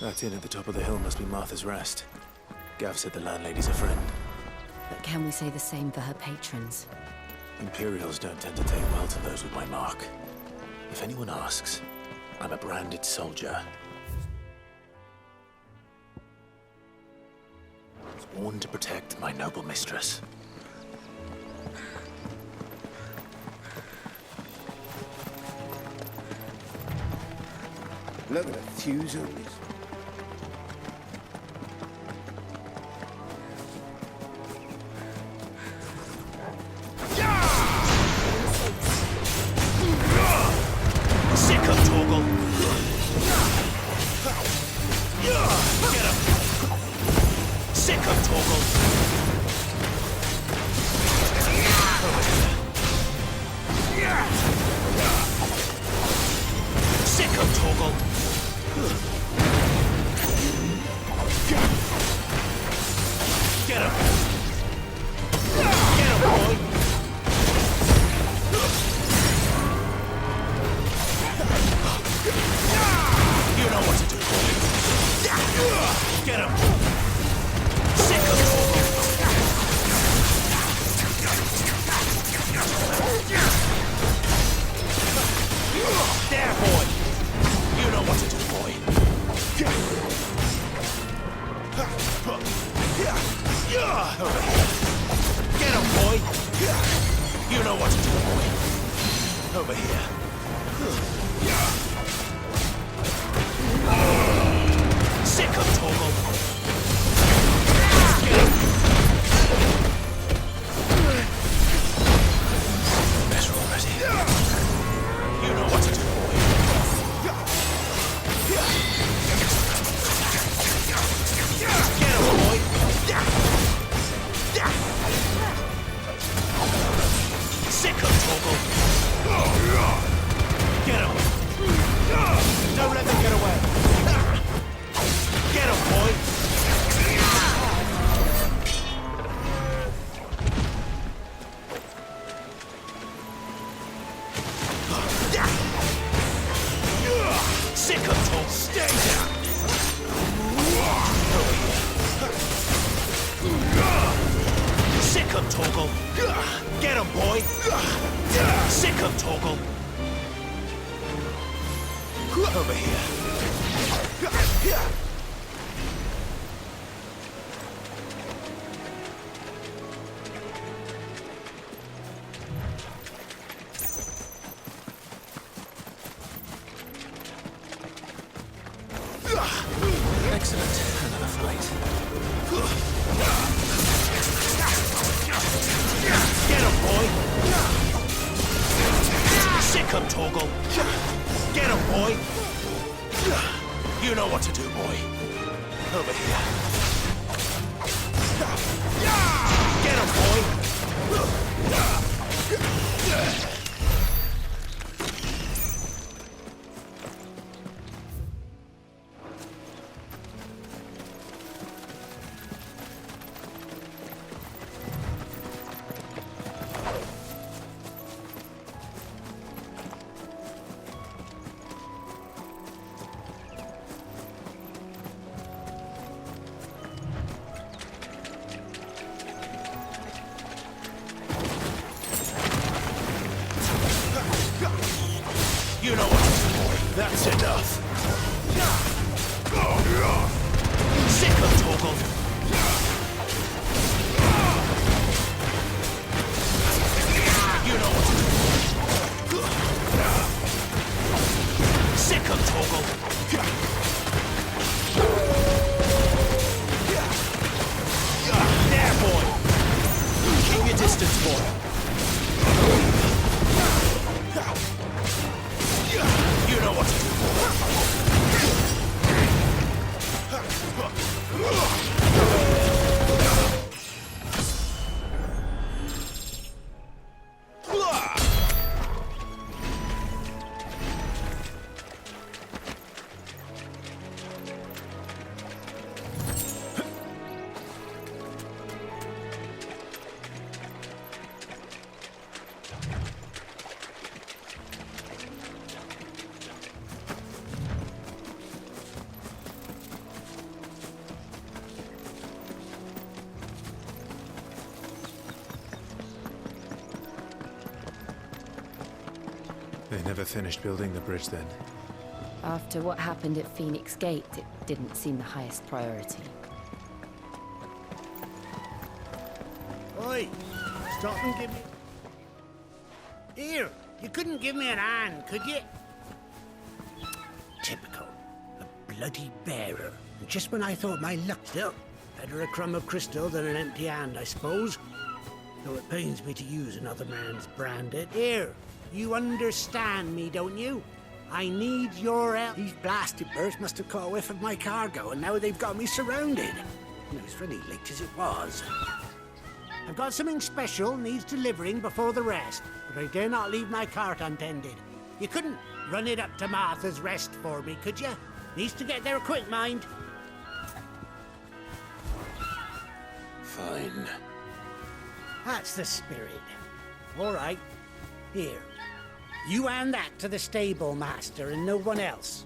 That inn at the top of the hill must be Martha's Rest. Gav said the landlady's a friend. But can we say the same for her patrons? Imperials don't tend to take well to those with my mark. If anyone asks, I'm a branded soldier. Sworn to protect my noble mistress. Look at the fuse on this. Sick of Torgal! Get him! Sick of Torgal! Sick of Torgal! Get him! Get him, boy! You know what to do, boy. Get him! Sick of Torgal! There, boy! You know what to do, boy. Over here. Get him, boy! You know what to do, boy. Over here. Sick of Torgal! Get him! Better already. You know what to do, boy. Get him, boy! Sick of Torgal! Get him! Don't let them get away! Get him, boy! Sick of Torgal! Stay down! Sick of Torgal! Get him, boy! Sick of Torgal! Over here. Excellent. Another fight. Get him, boy! Sick of Torgal! Get him, boy! You know what to do, boy. Over here. Get him, boy! You know what to do, boy. That's enough. Sick of Torgal. You know what to do. Sick of Torgal. There, boy. Keep your distance, boy. You know what to do, boy. They never finished building the bridge then. After what happened at Phoenix Gate, it didn't seem the highest priority. Oi! Stop and give me... Here! You couldn't give me an hand, could you? Typical. A bloody bearer. And just when I thought my luck... Still, better a crumb of crystal than an empty hand, I suppose. Though it pains me to use another man's branded. Here! You understand me, don't you? I need your help. These blasted birds must have caught a whiff of my cargo, and now they've got me surrounded. And it was really late as it was. I've got something special needs delivering before the rest, but I dare not leave my cart untended. You couldn't run it up to Martha's Rest for me, could you? Needs to get there quick, mind. Fine. That's the spirit. All right. Here. You hand that to the stable master and no one else.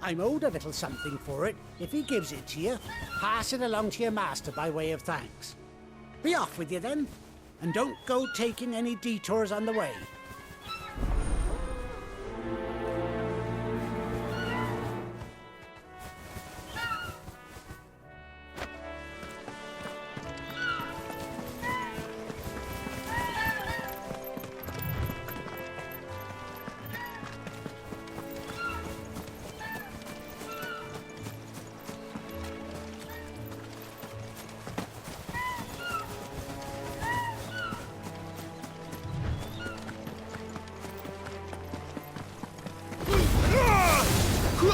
I'm owed a little something for it. If he gives it to you, pass it along to your master by way of thanks. Be off with you then, and don't go taking any detours on the way.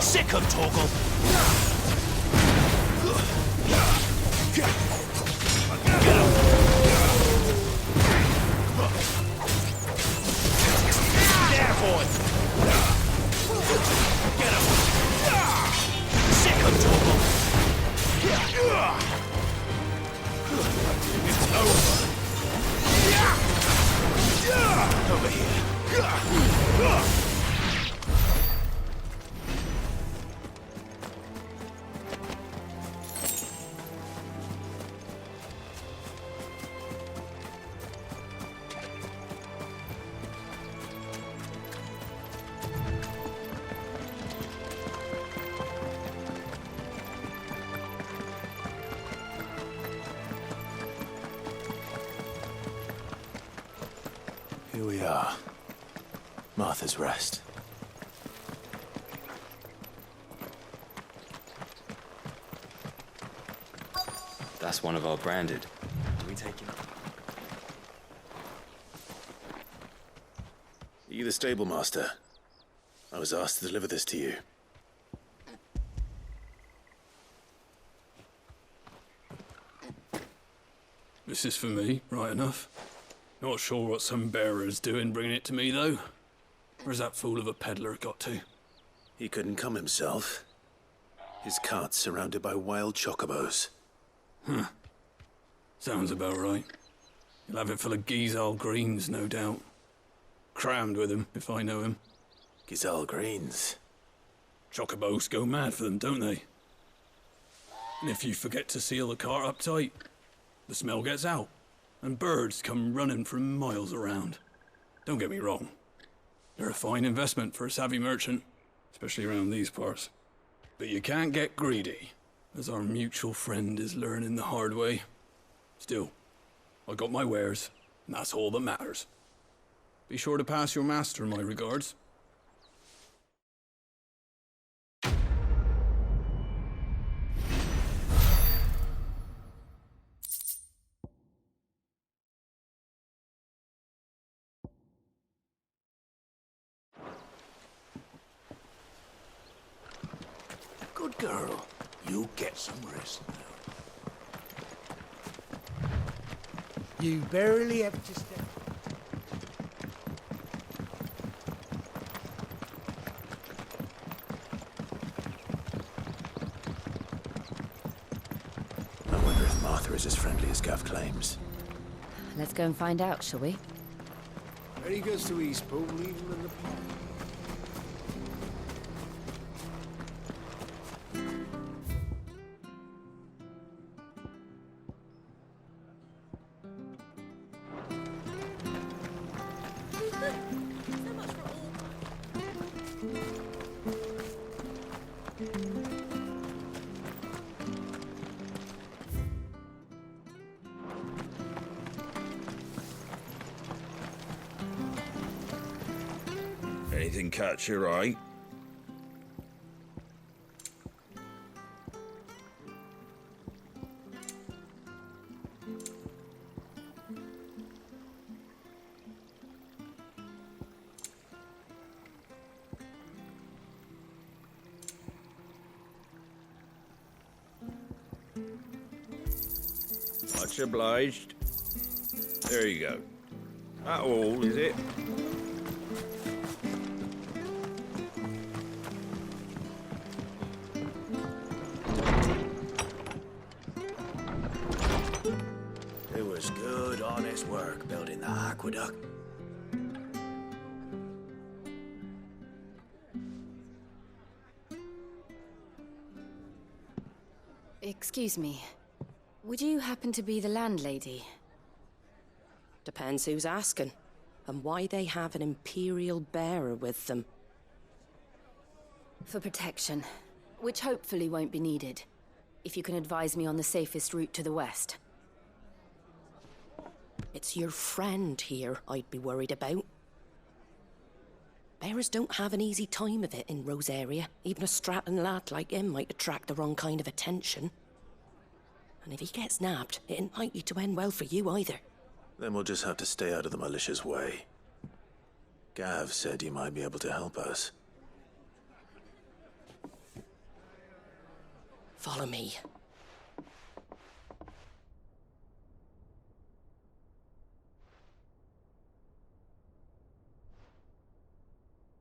Sick of Torgal! There, boy! Get him! Sick of Torgal! It's over! Over here! Here we are. Martha's Rest. That's one of our branded. Do we take it? Are you the stable master? I was asked to deliver this to you. This is for me, right enough. Not sure what some bearer's doing bringing it to me, though. Where's that fool of a peddler got to? He couldn't come himself. His cart's surrounded by wild chocobos. Huh. Sounds about right. He'll have it full of Gizal greens, no doubt. Crammed with him, if I know him. Gizal greens. Chocobos go mad for them, don't they? And if you forget to seal the cart up tight, the smell gets out, and birds come running from miles around. Don't get me wrong. They're a fine investment for a savvy merchant, especially around these parts. But you can't get greedy, as our mutual friend is learning the hard way. Still, I got my wares, and that's all that matters. Be sure to pass your master my regards. Good girl. You get some rest now. You barely have to step... I wonder if Martha is as friendly as Gav claims. Let's go and find out, shall we? Ready goes to Eastpool, leave him in the pot. catcher, right? Much obliged. There you go. That all, is it? It was good, honest work building the aqueduct. Excuse me. Would you happen to be the landlady? Depends who's asking, and why they have an Imperial bearer with them. For protection, which hopefully won't be needed. If you can advise me on the safest route to the west. It's your friend here I'd be worried about. Bearers don't have an easy time of it in Rosaria. Even a Stratton lad like him might attract the wrong kind of attention. And if he gets nabbed, it ain't likely to end well for you either. Then we'll just have to stay out of the malicious way. Gav said he might be able to help us. Follow me.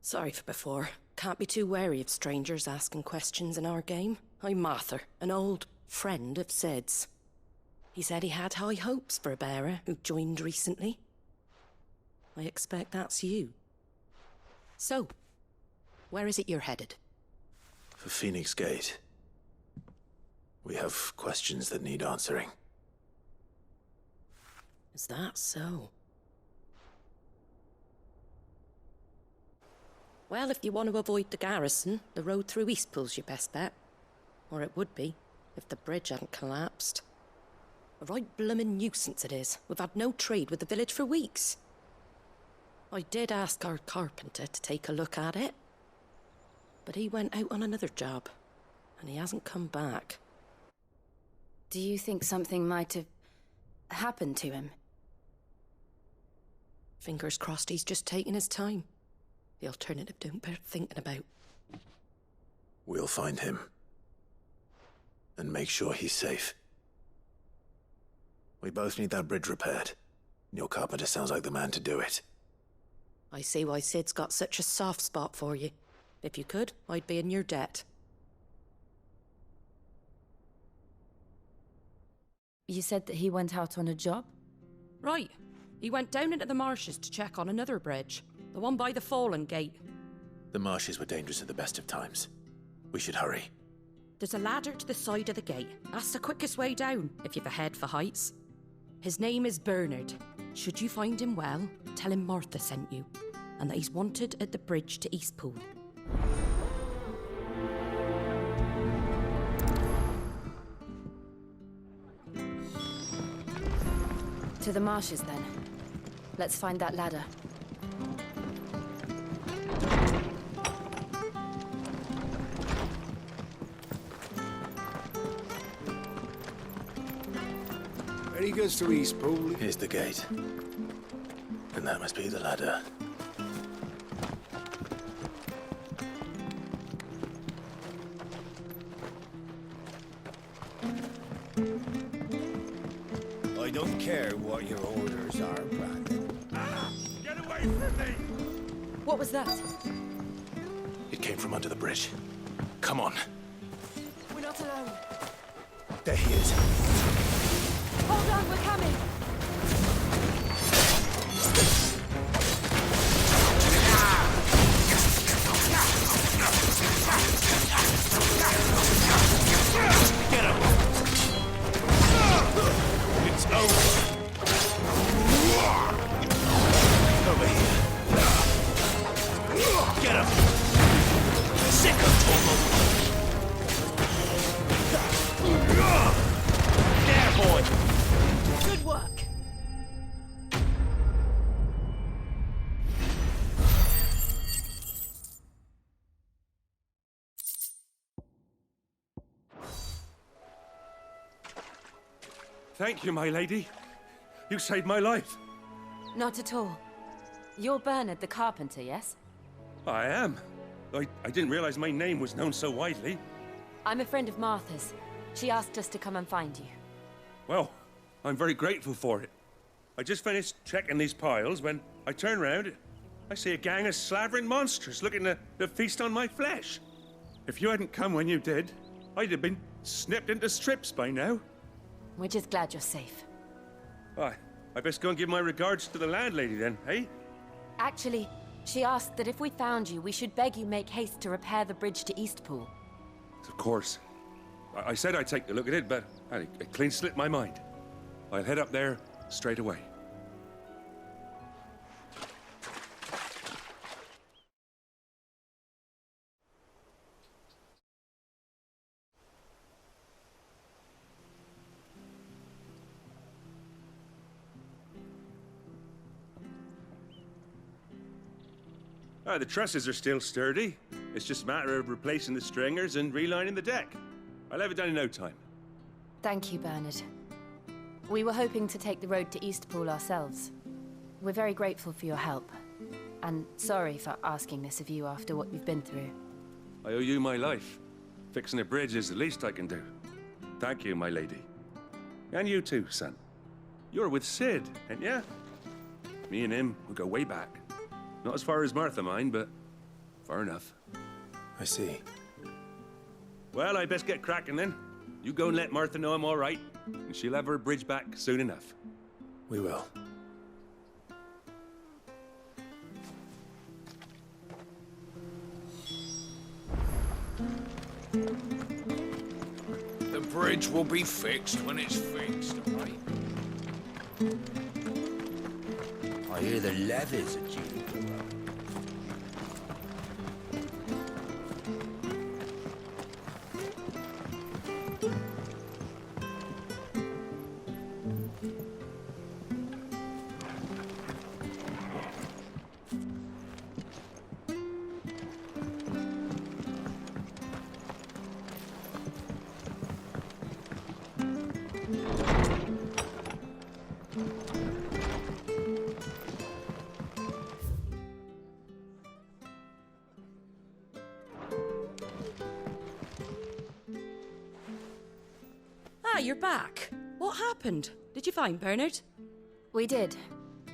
Sorry for before. Can't be too wary of strangers asking questions in our game. I'm Martha, an old friend of Sid's. He said he had high hopes for a bearer who joined recently. I expect that's you. So, where is it you're headed? For Phoenix Gate. We have questions that need answering. Is that so? Well, if you want to avoid the garrison, the road through Eastpool's your best bet. Or it would be, if the bridge hadn't collapsed. A right bloomin' nuisance it is. We've had no trade with the village for weeks. I did ask our carpenter to take a look at it. But he went out on another job, and he hasn't come back. Do you think something might have happened to him? Fingers crossed he's just taking his time. The alternative don't bear thinking about. We'll find him. And make sure he's safe. We both need that bridge repaired. Your carpenter sounds like the man to do it. I see why Sid's got such a soft spot for you. If you could, I'd be in your debt. You said that he went out on a job? Right. He went down into the marshes to check on another bridge. The one by the Fallen Gate. The marshes were dangerous at the best of times. We should hurry. There's a ladder to the side of the gate. That's the quickest way down, if you've a head for heights. His name is Bernard. Should you find him well, tell him Martha sent you, and that he's wanted at the bridge to Eastpool. To the marshes, then. Let's find that ladder. Ready goes to Eastpool. Here's the gate. And that must be the ladder. I don't care what your orders are, Brandon. Get away from me! What was that? It came from under the bridge. Come on. We're not alone. There he is. Hold on, we're coming! Get him! It's over! Over here. Get him! Sick of Torgal! There, boy! Good work! Thank you, my lady. You saved my life. Not at all. You're Bernard the carpenter, yes? I am. I didn't realize my name was known so widely. I'm a friend of Martha's. She asked us to come and find you. Well, I'm very grateful for it. I just finished checking these piles when I turn round. I see a gang of slavering monsters looking to feast on my flesh. If you hadn't come when you did, I'd have been snipped into strips by now. We're just glad you're safe. I best go and give my regards to the landlady then, eh? Actually, she asked that if we found you, we should beg you make haste to repair the bridge to Eastpool. Of course. I said I'd take a look at it, but it clean slipped my mind. I'll head up there straight away. The trusses are still sturdy. It's just a matter of replacing the stringers and relining the deck. I'll have it done in no time. Thank you, Bernard. We were hoping to take the road to Eastpool ourselves. We're very grateful for your help. And sorry for asking this of you after what you've been through. I owe you my life. Fixing a bridge is the least I can do. Thank you, my lady. And you too, son. You're with Sid, ain't ya? Me and him, we go way back. Not as far as Martha, mind, but far enough. I see. Well, I best get cracking then. You go and let Martha know I'm all right, and she'll have her bridge back soon enough. We will. The bridge will be fixed when it's fixed, right? I hear the levies are due. You're back. What happened? Did you find Bernard? We did.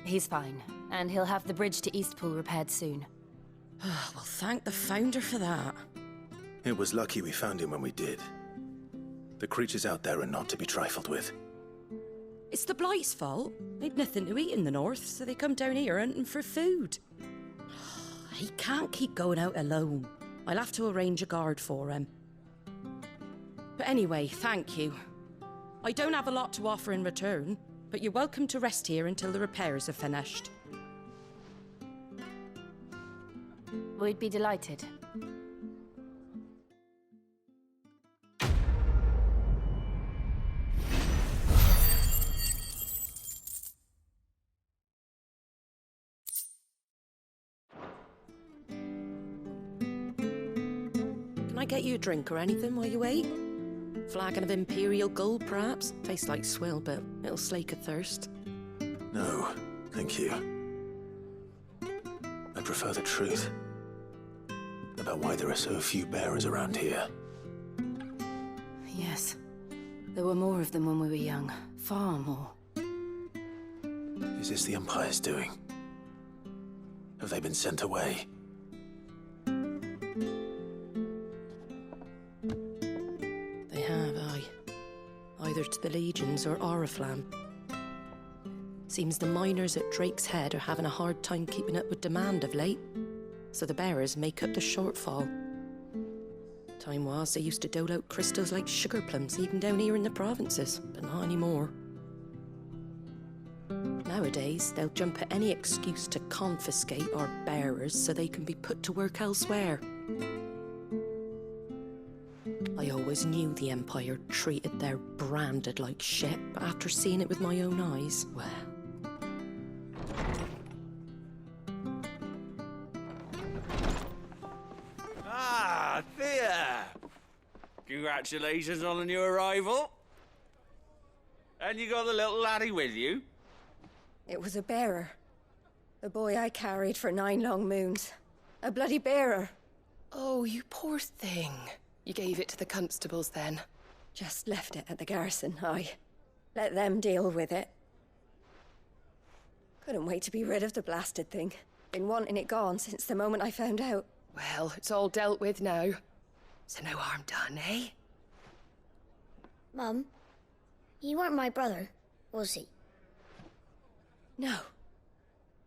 He's fine, and he'll have the bridge to Eastpool repaired soon. Well, thank the Founder for that. It was lucky we found him when we did. The creatures out there are not to be trifled with. It's the Blight's fault. They'd nothing to eat in the north, so they come down here hunting for food. He can't keep going out alone. I'll have to arrange a guard for him. But anyway, thank you. I don't have a lot to offer in return, but you're welcome to rest here until the repairs are finished. We'd be delighted. Can I get you a drink or anything while you wait? Flagon of Imperial Gold, perhaps? Tastes like swill, but it'll slake a thirst. No, thank you. I prefer the truth about why there are so few bearers around here. Yes. There were more of them when we were young. Far more. Is this the Empire's doing? Have they been sent away? They have, aye. Either to the Legions or Oriflamme. Seems the miners at Drake's Head are having a hard time keeping up with demand of late, so the bearers make up the shortfall. Time was they used to dole out crystals like sugar plums even down here in the provinces, but not anymore. Nowadays, they'll jump at any excuse to confiscate our bearers so they can be put to work elsewhere. I always knew the Empire treated their branded like shit, but after seeing it with my own eyes, well... Ah, Thea! Congratulations on the new arrival. And you got the little laddie with you? It was a bearer. The boy I carried for 9 long moons. A bloody bearer. Oh, you poor thing. You gave it to the constables then? Just left it at the garrison, I. Let them deal with it. Couldn't wait to be rid of the blasted thing. Been wanting it gone since the moment I found out. Well, it's all dealt with now. So no harm done, eh? Mum, you weren't my brother, was he? No.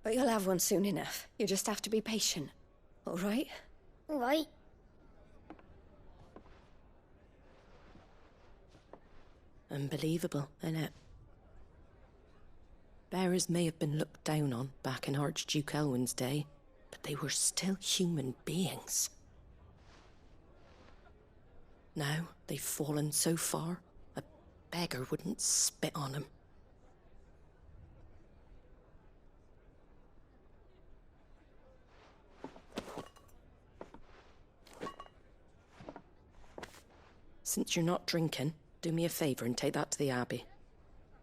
But you'll have one soon enough. You just have to be patient. All right? All right. Unbelievable, innit? Bearers may have been looked down on back in Archduke Elwin's day, but they were still human beings. Now they've fallen so far, a beggar wouldn't spit on them. Since you're not drinking, do me a favour and take that to the Abbey.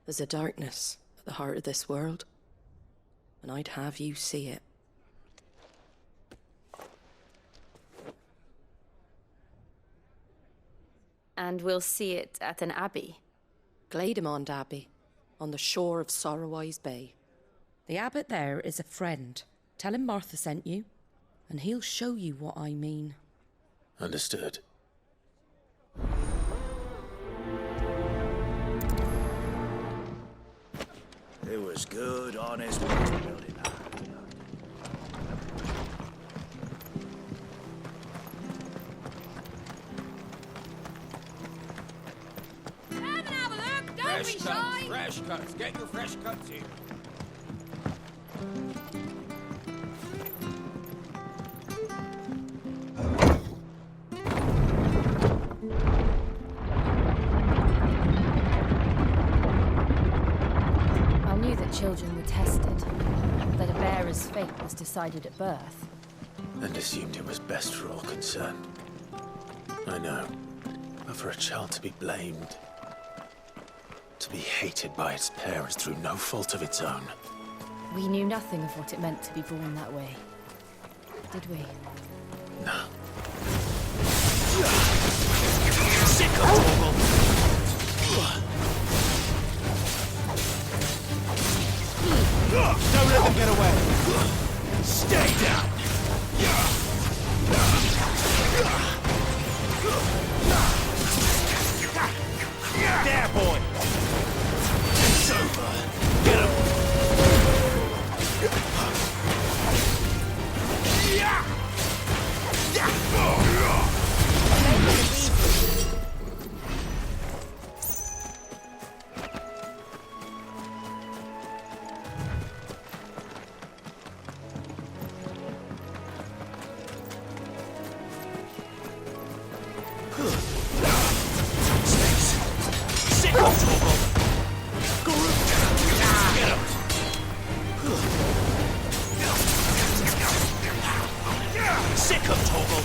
There's a darkness at the heart of this world, and I'd have you see it. And we'll see it at an abbey? Glademond Abbey, on the shore of Sorrowise Bay. The abbot there is a friend. Tell him Martha sent you, and he'll show you what I mean. Understood. It was good, honest work building that. Come and have a look, don't Fresh be cuts, shy! fresh cuts. Get your fresh cuts here. I knew that children were tested, that a bearer's fate was decided at birth. And assumed it was best for all concerned. I know. But for a child to be blamed, to be hated by its parents through no fault of its own. We knew nothing of what it meant to be born that way, did we? No. Sick of trouble! Don't let them get away! Stay down! There, boy! It's over! Get him! Sick of trouble! Get him! Sick of trouble!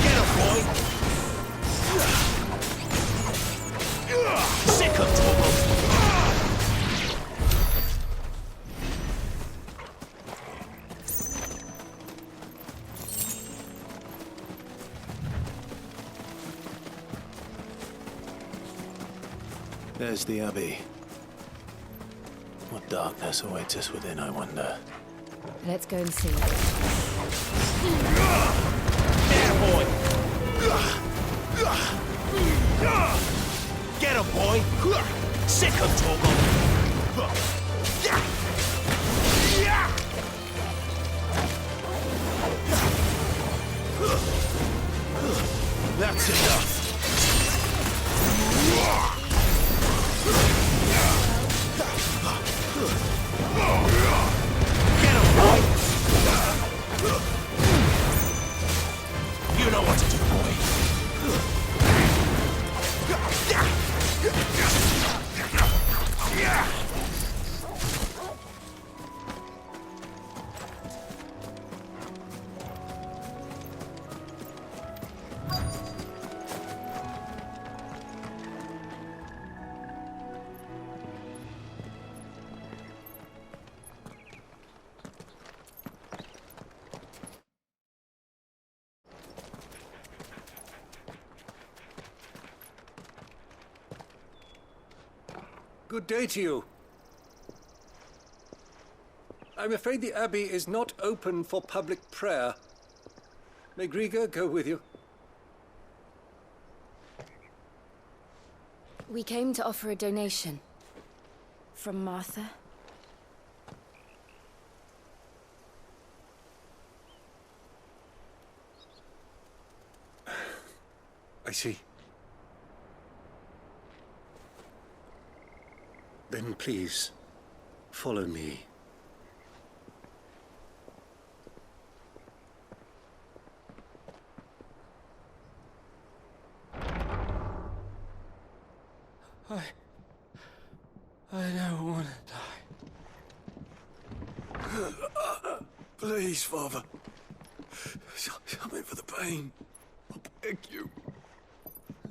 Get him, boy! Sick of trouble! There's the Abbey. What darkness awaits us within, I wonder. Let's go and see. There, boy! Get him, boy! Sick of trouble! That's enough! Get him, boy! You know what to do, boy. Yeah! Good day to you. I'm afraid the Abbey is not open for public prayer. May Griga go with you? We came to offer a donation. From Martha. I see. Then please, follow me. I don't want to die. Please, Father. Something for the pain. I beg you.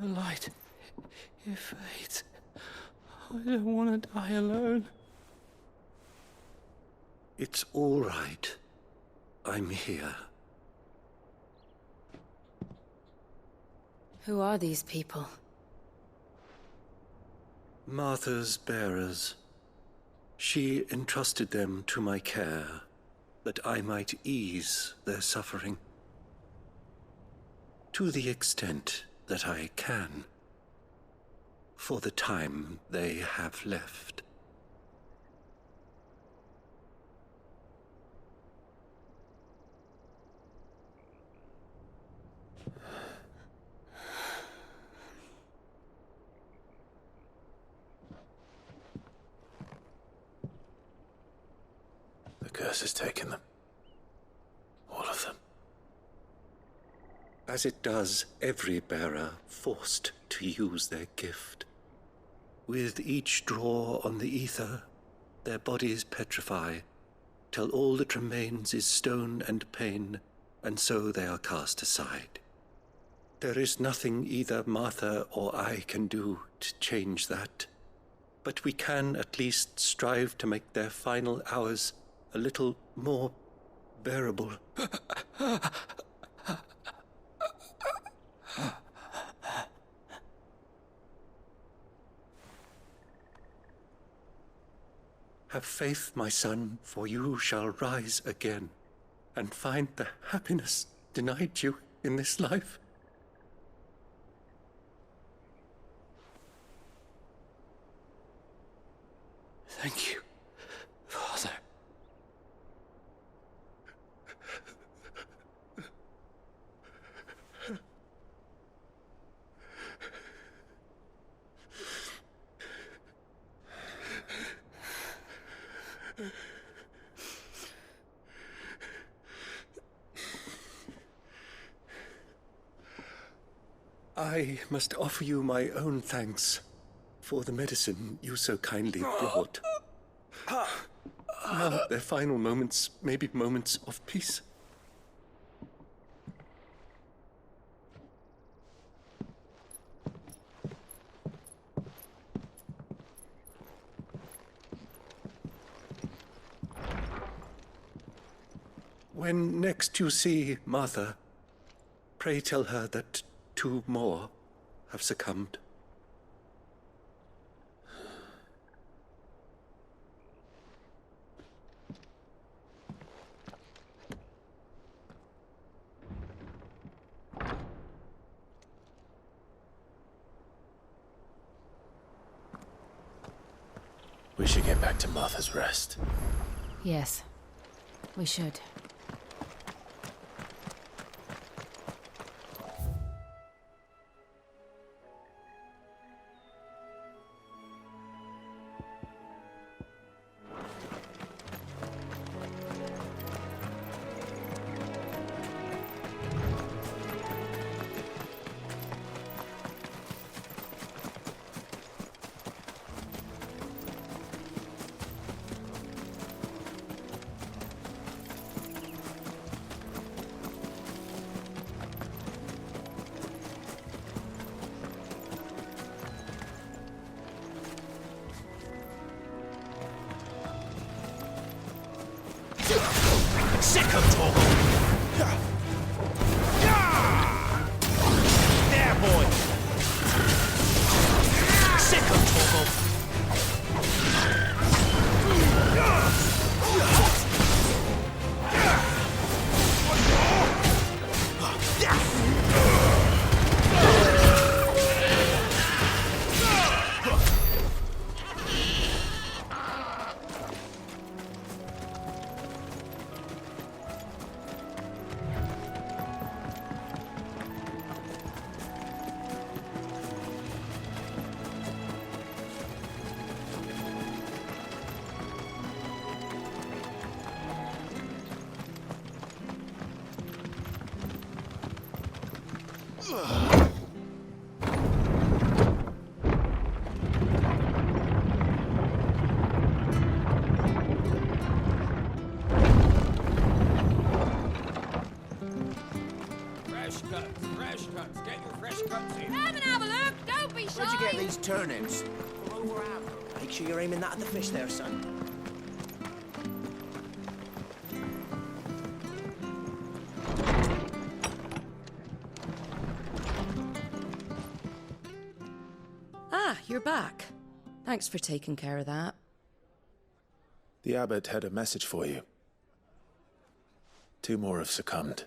The light, it fades. I don't want to die alone. It's all right. I'm here. Who are these people? Martha's bearers. She entrusted them to my care, that I might ease their suffering. To the extent that I can, for the time they have left. The curse has taken them. All of them. As it does every bearer forced to use their gift. With each draw on the ether, their bodies petrify, till all that remains is stone and pain, and so they are cast aside. There is nothing either Martha or I can do to change that, but we can at least strive to make their final hours a little more bearable. Have faith, my son, for you shall rise again and find the happiness denied you in this life. Thank you, Father. I must offer you my own thanks for the medicine you so kindly brought. Now their final moments may be moments of peace. When next you see Martha, pray tell her that 2 more have succumbed. We should get back to Martha's Rest. Yes, we should. Sick of Torgal! There, boy! Sick of Torgal! Fresh cuts. Get your fresh cuts in. Come and have a look. Don't be shy. Where'd you get these turnips? From over Avro. Make sure you're aiming that at the fish there, son. Ah, you're back. Thanks for taking care of that. The abbot had a message for you. 2 more have succumbed.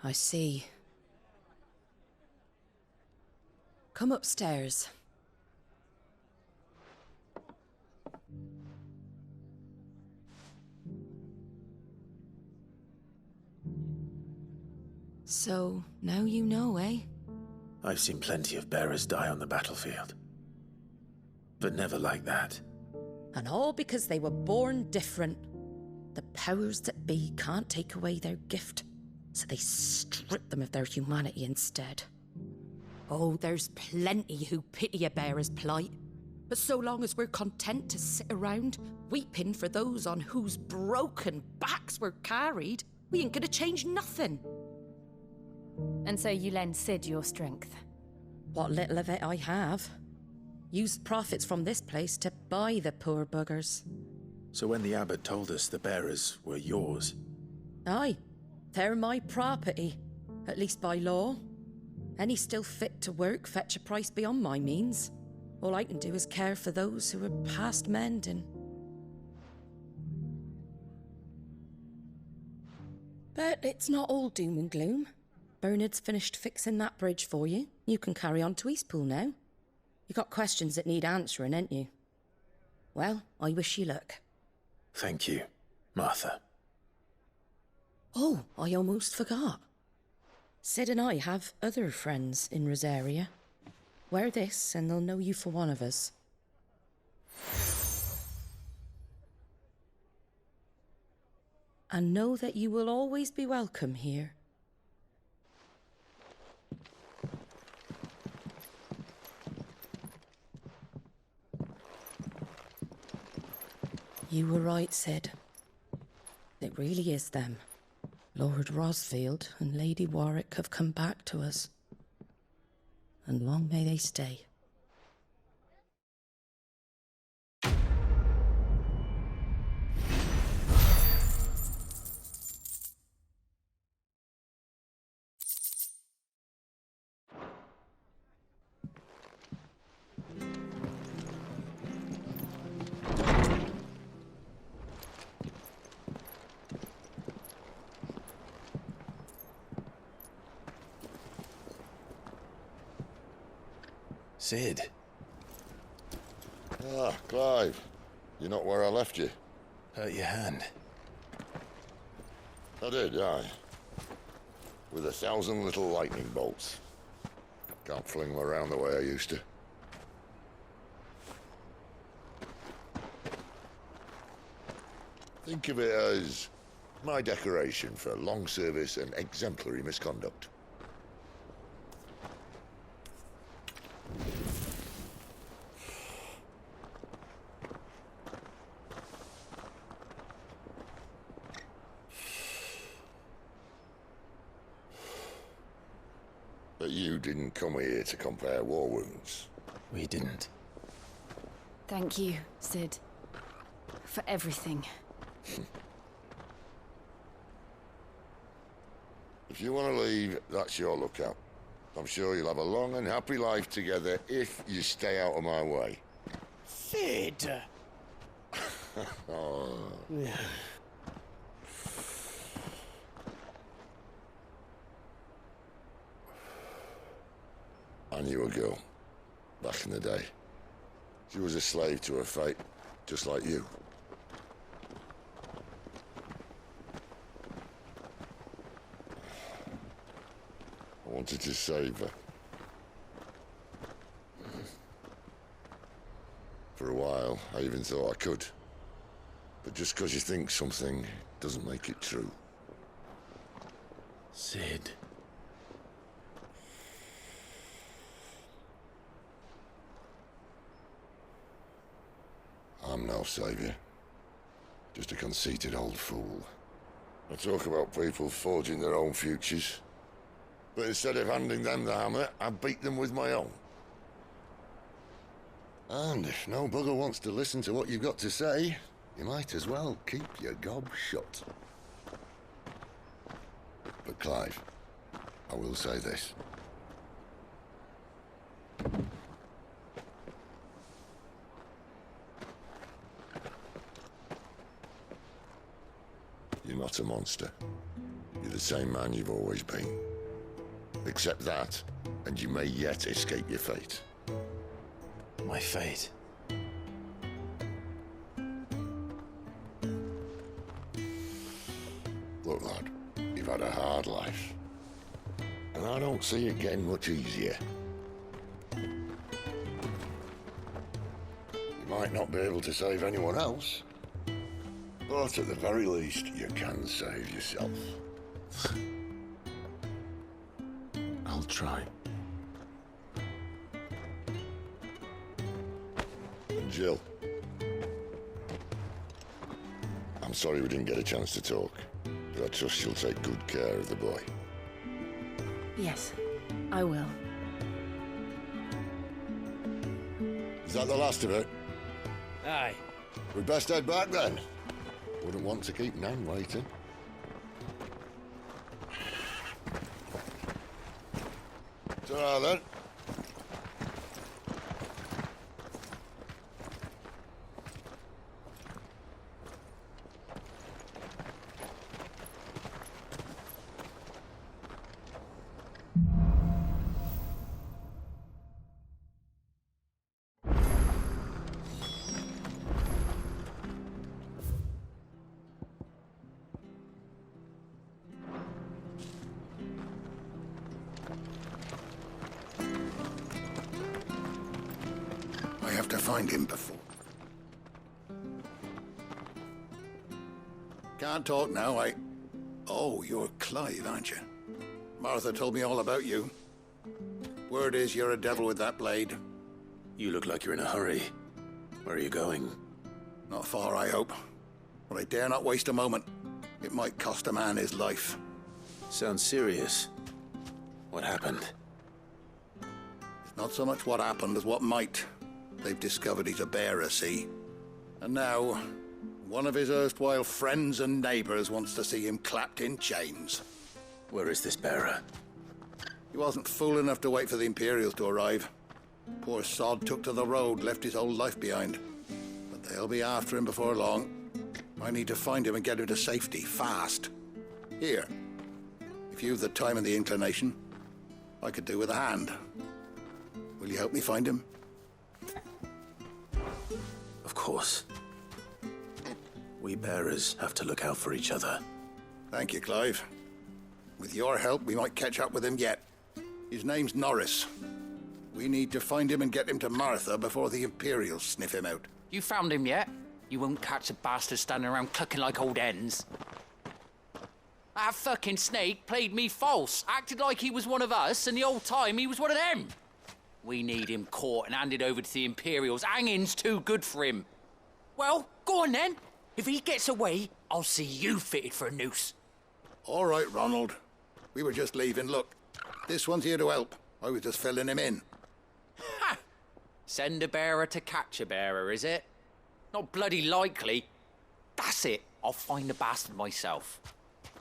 I see. Come upstairs. So, now you know, eh? I've seen plenty of bearers die on the battlefield. But never like that. And all because they were born different. The powers that be can't take away their gift, so they strip them of their humanity instead. Oh, there's plenty who pity a bearer's plight. But so long as we're content to sit around, weeping for those on whose broken backs we're carried, we ain't gonna change nothing. And so you lend Sid your strength? What little of it I have. Use profits from this place to buy the poor buggers. So when the abbot told us the bearers were yours... Aye, they're my property, at least by law. Any still fit to work fetch a price beyond my means. All I can do is care for those who are past mending. But it's not all doom and gloom. Bernard's finished fixing that bridge for you. You can carry on to Eastpool now. You got questions that need answering, ain't you? Well, I wish you luck. Thank you, Martha. Oh, I almost forgot. Sid and I have other friends in Rosaria. Wear this and they'll know you for one of us. And know that you will always be welcome here. You were right, Sid. It really is them. Lord Rosfield and Lady Warwick have come back to us. And long may they stay. Sid. Ah, Clive. You're not where I left you. Hurt your hand. I did, aye. With 1,000 little lightning bolts. Can't fling them around the way I used to. Think of it as my decoration for long service and exemplary misconduct. But you didn't come here to compare war wounds. We didn't. Thank you, Sid. For everything. If you want to leave, that's your lookout. I'm sure you'll have a long and happy life together if you stay out of my way. Sid! Oh. I knew a girl, back in the day. She was a slave to her fate, just like you. I wanted to save her. For a while, I even thought I could. But just because you think something doesn't make it true. Sid. I'm no savior. Just a conceited old fool. I talk about people forging their own futures. But instead of handing them the hammer, I beat them with my own. And if no bugger wants to listen to what you've got to say, you might as well keep your gob shut. But Clive, I will say this. You're not a monster. You're the same man you've always been. Accept that, and you may yet escape your fate. My fate? Look, lad, you've had a hard life. And I don't see it getting much easier. You might not be able to save anyone else, but at the very least, you can save yourself. I'll try. And Jill, I'm sorry we didn't get a chance to talk, but I trust she'll take good care of the boy. Yes, I will. Is that the last of it? Aye. We'd best head back then. Wouldn't want to keep Nan waiting. Ta-ra then. I have to find him before. Can't talk now, Oh, you're Clive, aren't you? Martha told me all about you. Word is you're a devil with that blade. You look like you're in a hurry. Where are you going? Not far, I hope. But I dare not waste a moment. It might cost a man his life. Sounds serious. What happened? It's not so much what happened as what might. They've discovered he's a bearer, see? And now, one of his erstwhile friends and neighbors wants to see him clapped in chains. Where is this bearer? He wasn't fool enough to wait for the Imperials to arrive. Poor sod took to the road, left his whole life behind. But they'll be after him before long. I need to find him and get him to safety, fast. Here, if you've the time and the inclination, I could do with a hand. Will you help me find him? Of course. We bearers have to look out for each other. Thank you, Clive. With your help, we might catch up with him yet. His name's Norris. We need to find him and get him to Martha before the Imperials sniff him out. You found him yet? You won't catch a bastard standing around clucking like old hens. That fucking snake played me false, acted like he was one of us, and the whole time he was one of them. We need him caught and handed over to the Imperials. Hanging's too good for him. Well, go on then. If he gets away, I'll see you fitted for a noose. All right, Ronald. We were just leaving. Look, this one's here to help. I was just filling him in. Ha! Send a bearer to catch a bearer, is it? Not bloody likely. That's it. I'll find the bastard myself.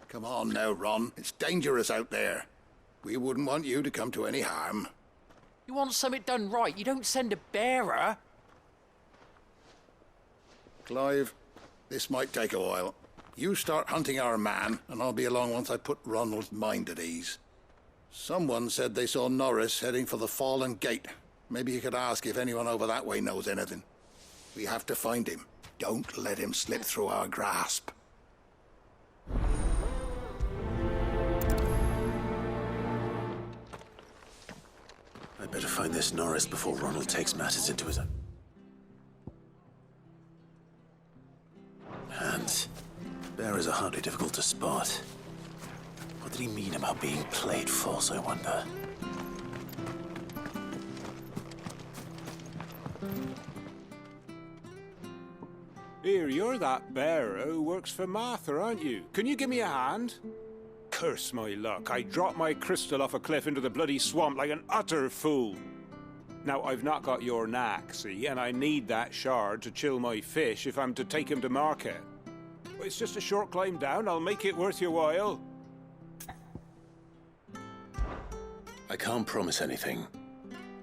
Come on now, Ron. It's dangerous out there. We wouldn't want you to come to any harm. You want something done right, you don't send a bearer. Clive, this might take a while. You start hunting our man, and I'll be along once I put Ronald's mind at ease. Someone said they saw Norris heading for the Fallen Gate. Maybe you could ask if anyone over that way knows anything. We have to find him. Don't let him slip through our grasp. I'd better find this Norris before Ronald takes matters into his own hands. Bearers are hardly difficult to spot. What did he mean about being played false, I wonder? Here, you're that bearer who works for Martha, aren't you? Can you give me a hand? Curse my luck, I dropped my crystal off a cliff into the bloody swamp like an utter fool. Now, I've not got your knack, see, and I need that shard to chill my fish if I'm to take him to market. It's just a short climb down, I'll make it worth your while. I can't promise anything.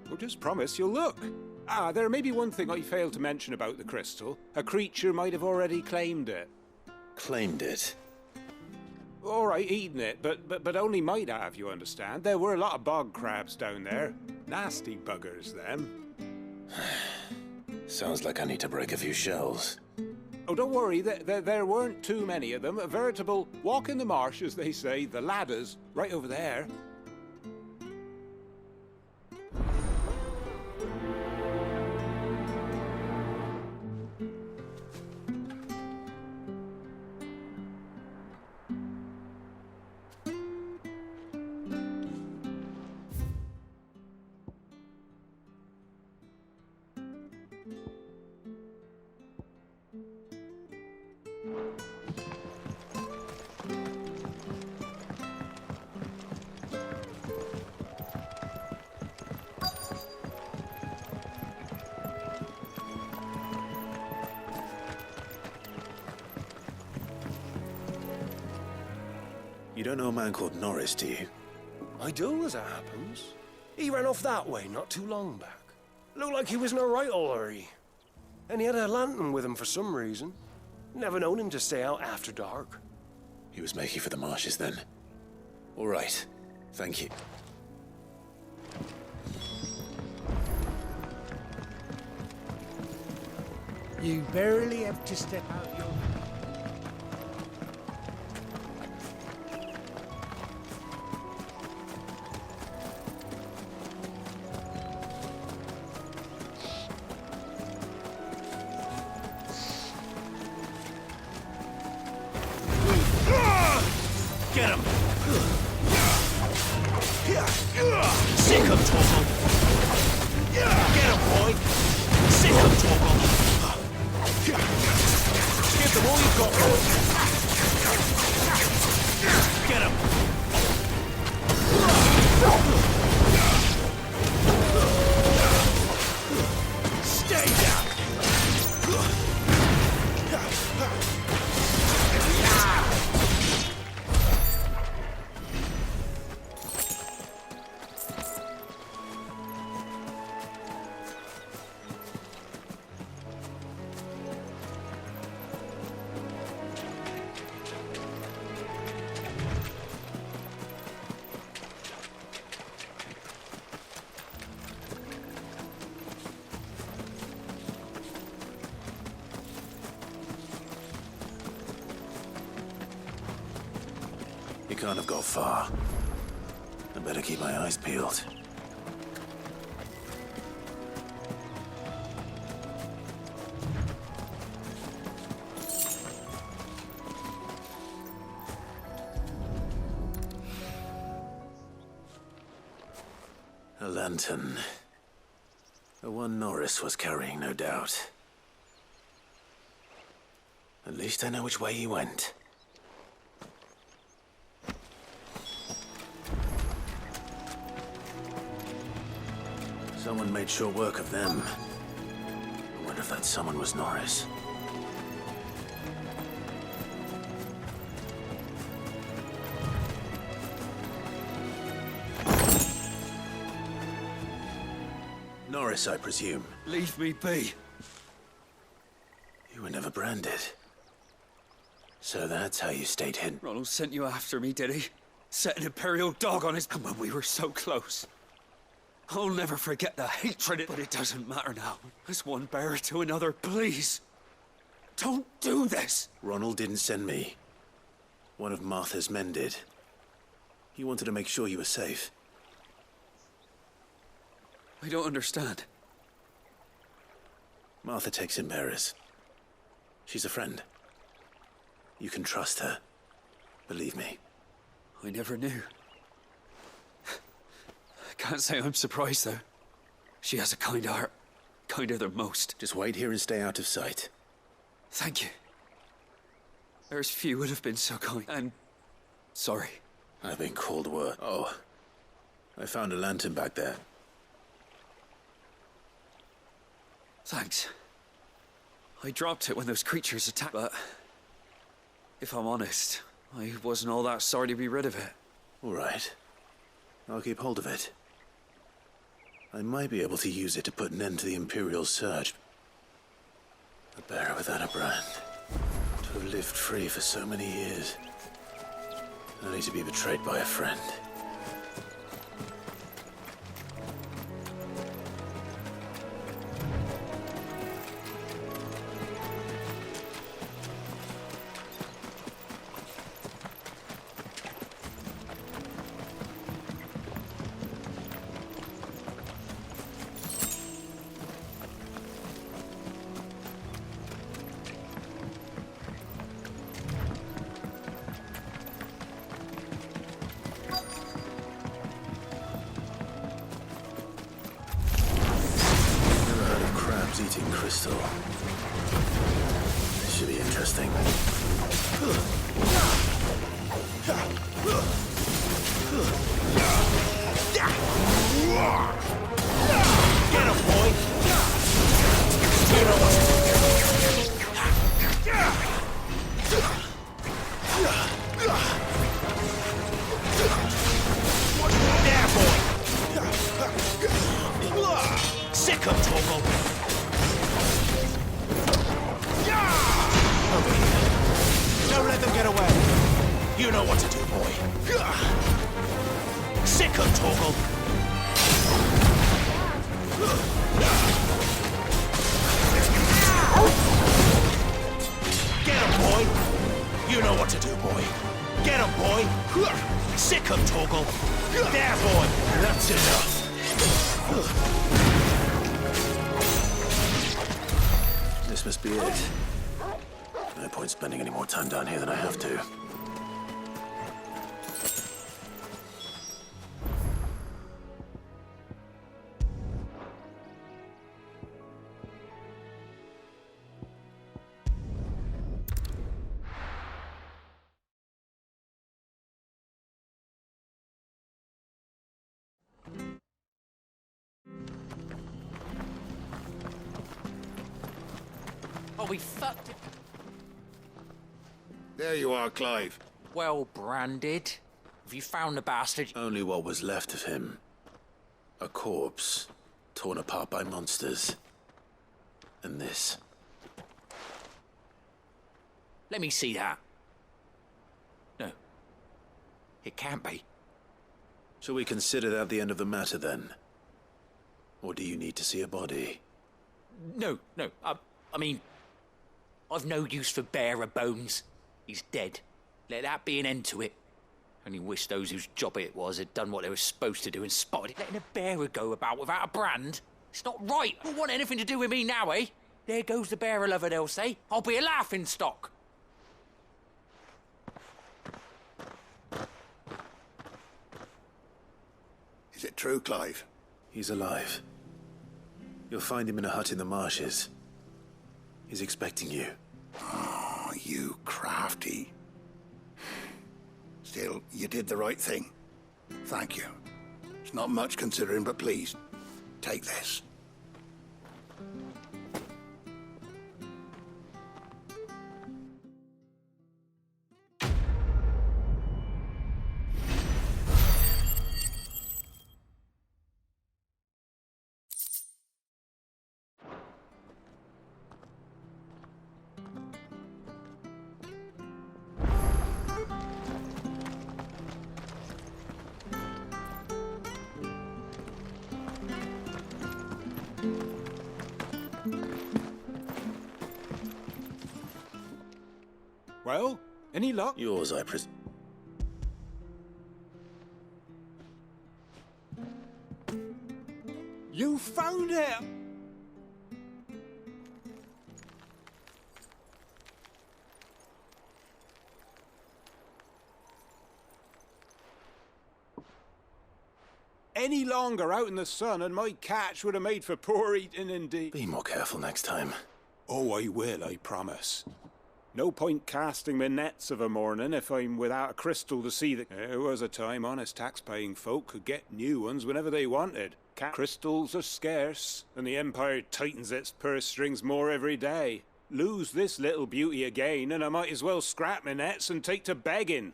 Well, just promise you'll look. Ah, there may be one thing I failed to mention about the crystal. A creature might have already claimed it. Claimed it? All right, eaten it, but only might have, you understand. There were a lot of bog crabs down there. Nasty buggers, them. Sounds like I need to break a few shells. Oh, don't worry, there weren't too many of them. A veritable walk in the marsh, as they say, the ladders, right over there. You don't know a man called Norris, do you? I do, as it happens. He ran off that way not too long back. Looked like he was in a right old hurry. And he had a lantern with him for some reason. Never known him to stay out after dark. He was making for the marshes then. All right. Thank you. You barely have to step out your... Get him! Sick him, Torgal! Get him, boy! Sick him, Torgal! Give them all you've got, boy! Get him! Stay down! You can't have got far. I better keep my eyes peeled. A lantern. The one Norris was carrying, no doubt. At least I know which way he went. Someone made short work of them. I wonder if that someone was Norris. Norris, I presume. Leave me be. You were never branded. So that's how you stayed hidden. Ronald sent you after me, did he? Set an Imperial dog on his... And when we were so close. I'll never forget the hatred, but it doesn't matter now. As one bearer to another, please. Don't do this! Ronald didn't send me. One of Martha's men did. He wanted to make sure you were safe. I don't understand. Martha takes in bearers. She's a friend. You can trust her. Believe me. I never knew. I can't say I'm surprised, though. She has a kind heart. Kinder than most. Just wait here and stay out of sight. Thank you. There's few would have been so kind. And sorry. I've been called worse. Oh, I found a lantern back there. Thanks. I dropped it when those creatures attacked, but if I'm honest, I wasn't all that sorry to be rid of it. All right. I'll keep hold of it. I might be able to use it to put an end to the Imperial surge. A bearer without a brand. To have lived free for so many years. Only to be betrayed by a friend. Eating crystal. This should be interesting. Get him, boy! You know what to do. There, boy! Sick of Torgal! Don't let them get away. You know what to do, boy. Sick of Torgal. Get him, boy. You know what to do, boy. Get him, boy. Sick of Torgal. There, boy. That's enough. This must be it. No point spending any more time down here than I have to. Oh, we fucked it. There you are, Clive. Well branded. Have you found the bastard? Only what was left of him. A corpse, torn apart by monsters. And this. Let me see that. No. It can't be. Shall we consider that the end of the matter, then? Or do you need to see a body? No. I mean, I've no use for bearer bones. He's dead. Let that be an end to it. Only wish those whose job it was had done what they were supposed to do and spotted it. Letting a bearer go about without a brand? It's not right. Won't want anything to do with me now, eh? There goes the bearer lover, they'll say. I'll be a laughing stock. Is it true, Clive? He's alive. You'll find him in a hut in the marshes. He's expecting you. Oh, you crafty. Still, you did the right thing. Thank you. It's not much considering, but please, take this. Well, any luck? Yours, I presume. You found it! any longer out in the sun, and my catch would have made for poor eating indeed. Be more careful next time. Oh, I will, I promise. No point casting my nets of a morning if I'm without a crystal to see that. There was a time honest tax-paying folk could get new ones whenever they wanted. Crystals are scarce, and the Empire tightens its purse strings more every day. Lose this little beauty again, and I might as well scrap my nets and take to begging.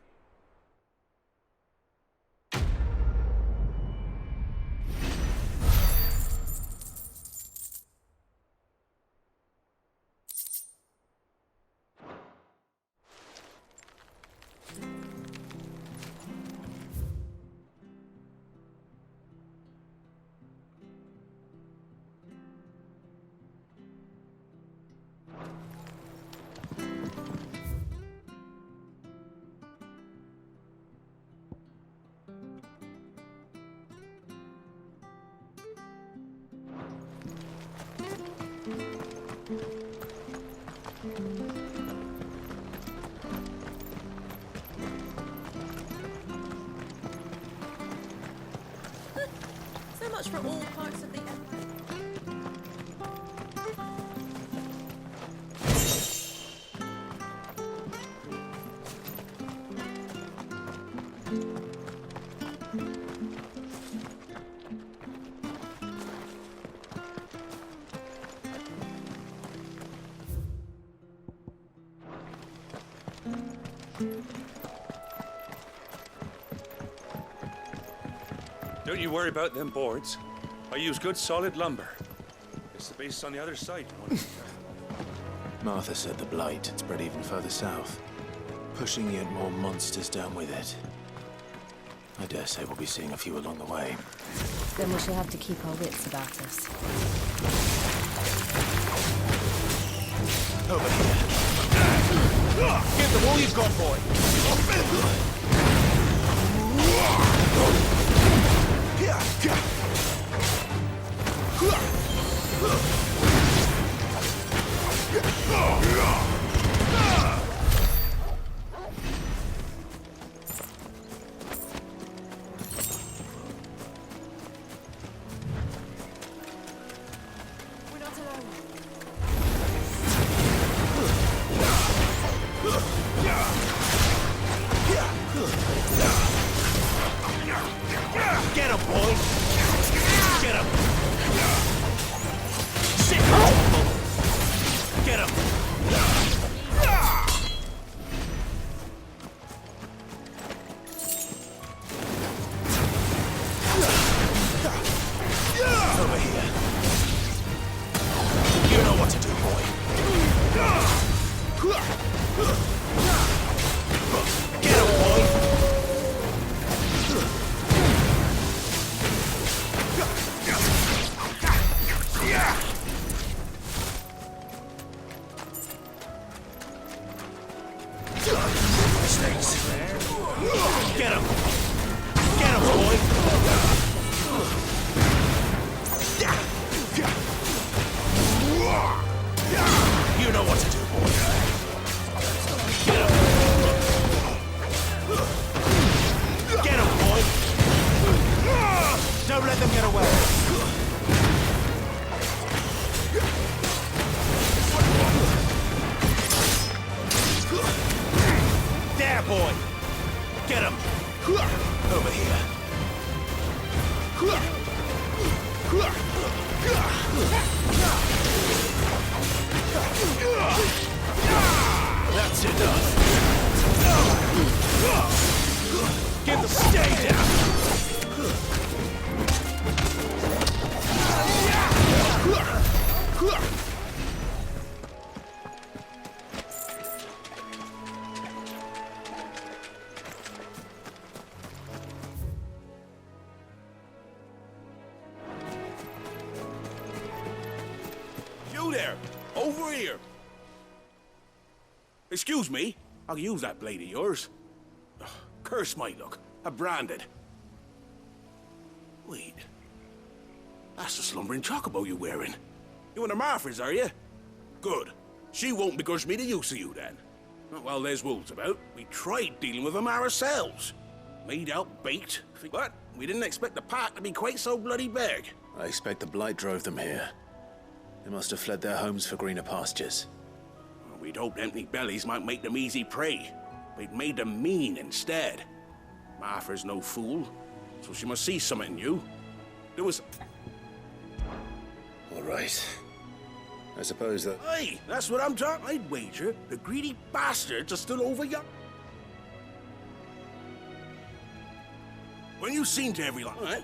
So much for all parts of the empire. Don't you worry about them boards. I use good solid lumber. It's the base on the other side. Martha said the blight had spread even further south, pushing yet more monsters down with it. I dare say we'll be seeing a few along the way. Then we shall have to keep our wits about us. Over here. Give them all you've got, boy. We're not alone. Get him, boy! Get him! Sick of Get him! Over here. You know what to do, boy. Get him, boy! Snakes. Get him! Get him, boy! You know what to do, boy. Get him! Get him, boy! Don't let them get away! There, boy! Get him! Over here. That's enough. Get them, stay down! You there! Over here! Excuse me, I'll use that blade of yours. Ugh, curse my luck. I'm branded. Wait. That's the slumbering chocobo you're wearing. You and the Marfors, are you? Good. She won't begrudge me the use of you, then. Not while there's wolves about. We tried dealing with them ourselves. Made out baked. What? We didn't expect the pack to be quite so bloody big. I expect the blight drove them here. They must have fled their homes for greener pastures. Well, we'd hoped empty bellies might make them easy prey. But it made them mean instead. Martha's no fool, so she must see something in you. There was... All right. I suppose that... Hey, that's what I'm talking. I'd wager the greedy bastards are still over yonder. When you seen to every lot, right?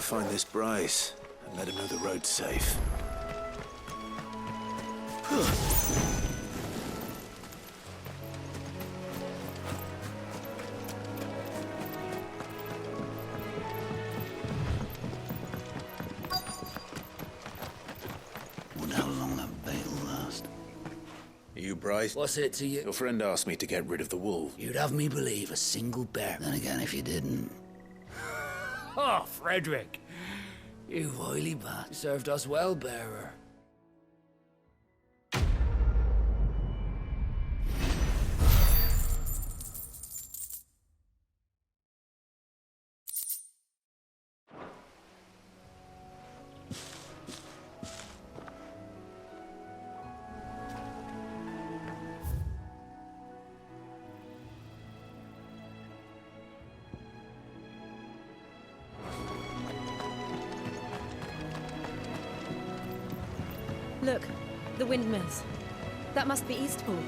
Find this Bryce and let him know the road's safe. Wonder how long that bait will last. You, Bryce? What's it to you? Your friend asked me to get rid of the wolf. You'd have me believe a single bear. Then again, if you didn't... Oh, Frederick! You oily bat. Served us well, bearer. Look, the windmills. That must be Eastpool.